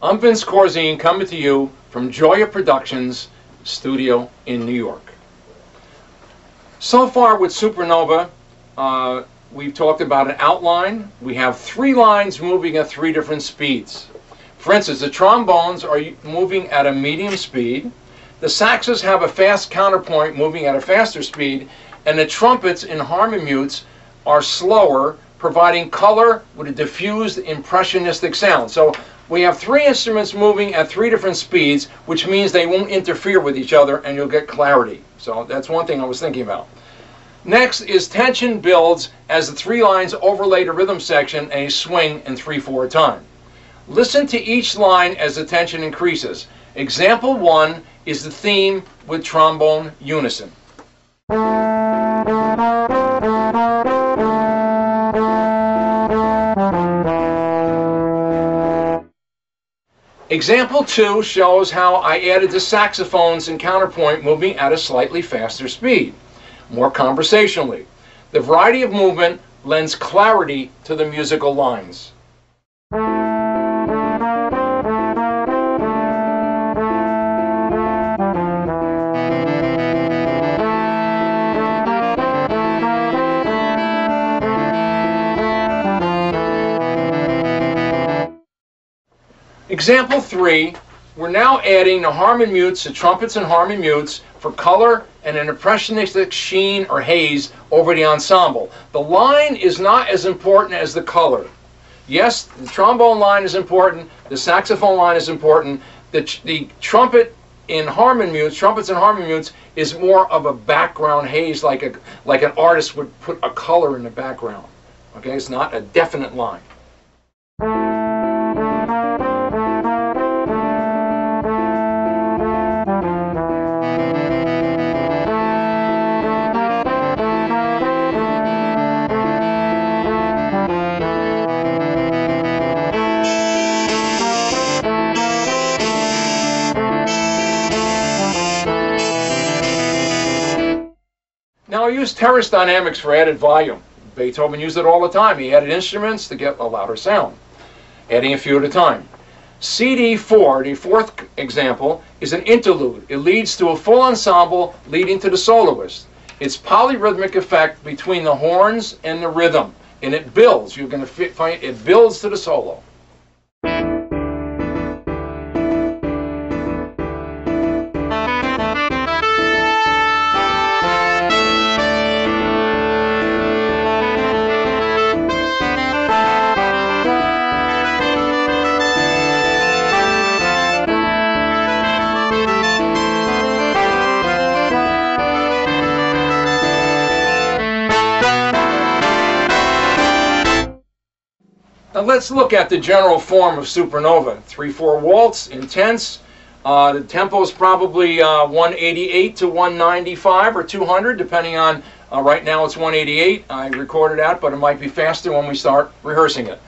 I'm Vince Corzine coming to you from Joya Productions studio in New York. So far with Supernova, we've talked about an outline. We have 3 lines moving at 3 different speeds. For instance, the trombones are moving at a medium speed, the saxes have a fast counterpoint moving at a faster speed, and the trumpets in harmonies are slower, providing color with a diffused impressionistic sound. So we have 3 instruments moving at 3 different speeds, which means they won't interfere with each other and you'll get clarity. So that's one thing I was thinking about. Next is tension builds as the 3 lines overlay the rhythm section and a swing in 3/4 time. Listen to each line as the tension increases. Example 1 is the theme with trombone unison. Example 2 shows how I added the saxophones and counterpoint moving at a slightly faster speed, more conversationally. The variety of movement lends clarity to the musical lines. Example 3, we're now adding the harmonies, the trumpets and harmonies, for color and an impressionistic sheen or haze over the ensemble. The line is not as important as the color. Yes, the trombone line is important, the saxophone line is important, the trumpet in harmonies, trumpets and harmonies, is more of a background haze, like an artist would put a color in the background. Okay, it's not a definite line. Now I use terrace dynamics for added volume. Beethoven used it all the time. He added instruments to get a louder sound, adding a few at a time. CD4, the 4th example, is an interlude. It leads to a full ensemble leading to the soloist. It's polyrhythmic effect between the horns and the rhythm, and it builds. You're going to find it builds to the solo. Now let's look at the general form of Supernova. 3/4 waltz, intense. The tempo is probably 188 to 195 or 200, depending on, right now it's 188. I recorded that, but it might be faster when we start rehearsing it.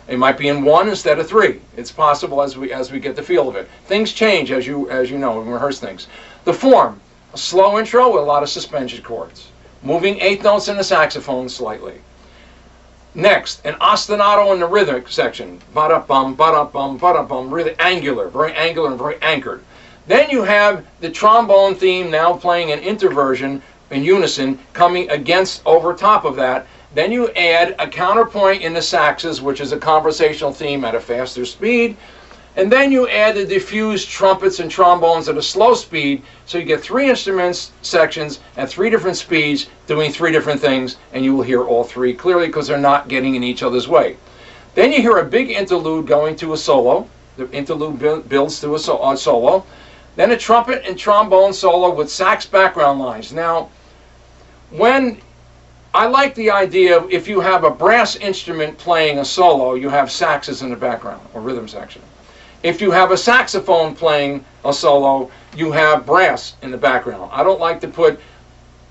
It might be in 1 instead of 3. It's possible as we get the feel of it. Things change as you know when we rehearse things. The form, a slow intro with a lot of suspension chords. Moving 8th notes in the saxophone slightly. Next, an ostinato in the rhythmic section. Ba-da-bum, ba-da-bum, ba-da-bum, really angular and very anchored. Then you have the trombone theme now playing an interversion in unison coming over top of that. Then you add a counterpoint in the saxes, which is a conversational theme at a faster speed. And then you add the diffused trumpets and trombones at a slow speed, so you get 3 instruments sections at 3 different speeds doing 3 different things, and you will hear all 3 clearly because they're not getting in each other's way. Then you hear a big interlude going to a solo. The interlude builds to a solo. Then a trumpet and trombone solo with sax background lines. Now, I like the idea, if you have a brass instrument playing a solo, you have saxes in the background, or rhythm section. If you have a saxophone playing a solo, you have brass in the background. I don't like to put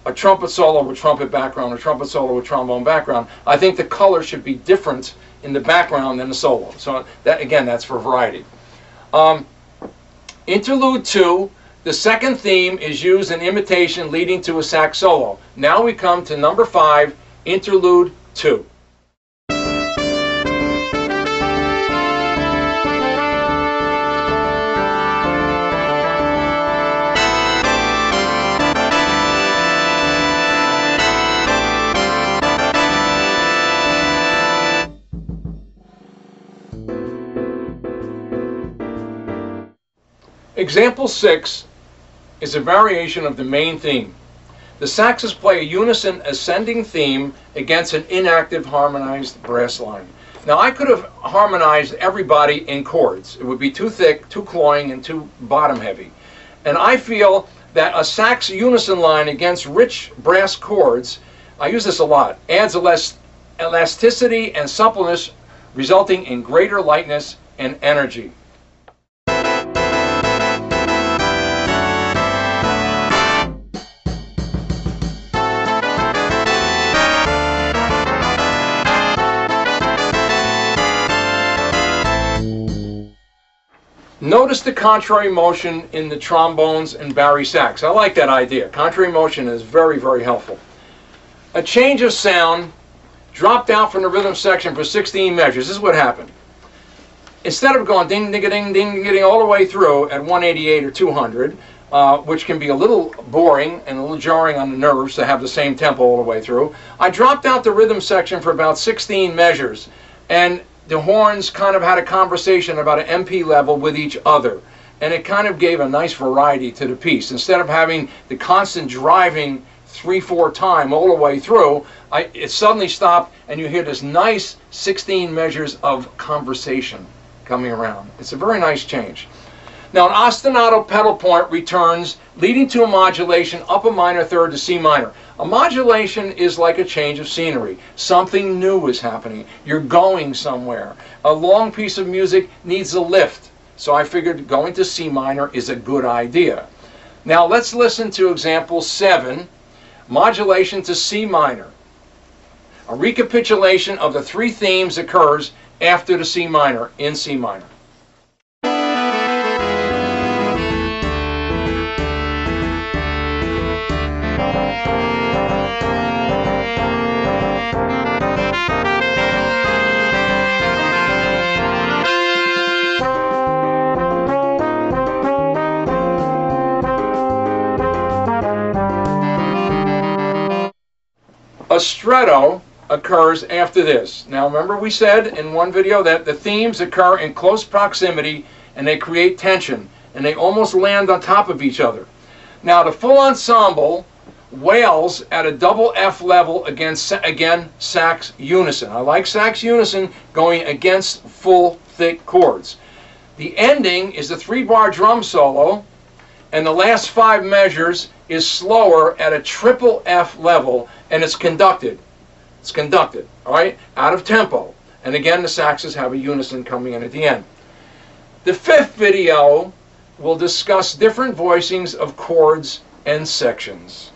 a trumpet solo with trumpet background or trumpet solo with trombone background. I think the color should be different in the background than the solo. So that, again, that's for variety. Interlude 2, the second theme is used in imitation leading to a sax solo. Now we come to number 5, Interlude 2. Example 6 is a variation of the main theme. The saxes play a unison ascending theme against an inactive harmonized brass line. Now I could have harmonized everybody in chords. It would be too thick, too cloying, and too bottom heavy. And I feel that a sax unison line against rich brass chords, I use this a lot, adds elasticity and suppleness, resulting in greater lightness and energy. Notice the contrary motion in the trombones and bari sax. I like that idea. Contrary motion is very, very helpful. A change of sound dropped out from the rhythm section for 16 measures. This is what happened. Instead of going ding, ding, ding, ding, ding all the way through at 188 or 200, which can be a little boring and a little jarring on the nerves to have the same tempo all the way through, I dropped out the rhythm section for about 16 measures, and the horns kind of had a conversation about an MP level with each other, and it kind of gave a nice variety to the piece. Instead of having the constant driving 3/4 time all the way through, it suddenly stopped, and you hear this nice 16 measures of conversation coming around. It's a very nice change. Now an ostinato pedal point returns, leading to a modulation up a minor third to C minor. A modulation is like a change of scenery. Something new is happening. You're going somewhere. A long piece of music needs a lift. So I figured going to C minor is a good idea. Now let's listen to example 7, modulation to C minor. A recapitulation of the 3 themes occurs after the C minor in C minor. A stretto occurs after this. Now remember we said in one video that the themes occur in close proximity and they create tension and they almost land on top of each other. Now the full ensemble wails at a double F level against, again, sax unison. I like sax unison going against full thick chords. The ending is the 3-bar drum solo, and the last 5 measures is slower at a triple F level, and it's conducted. It's conducted, all right, out of tempo. And again, the saxes have a unison coming in at the end. The 5th video will discuss different voicings of chords and sections.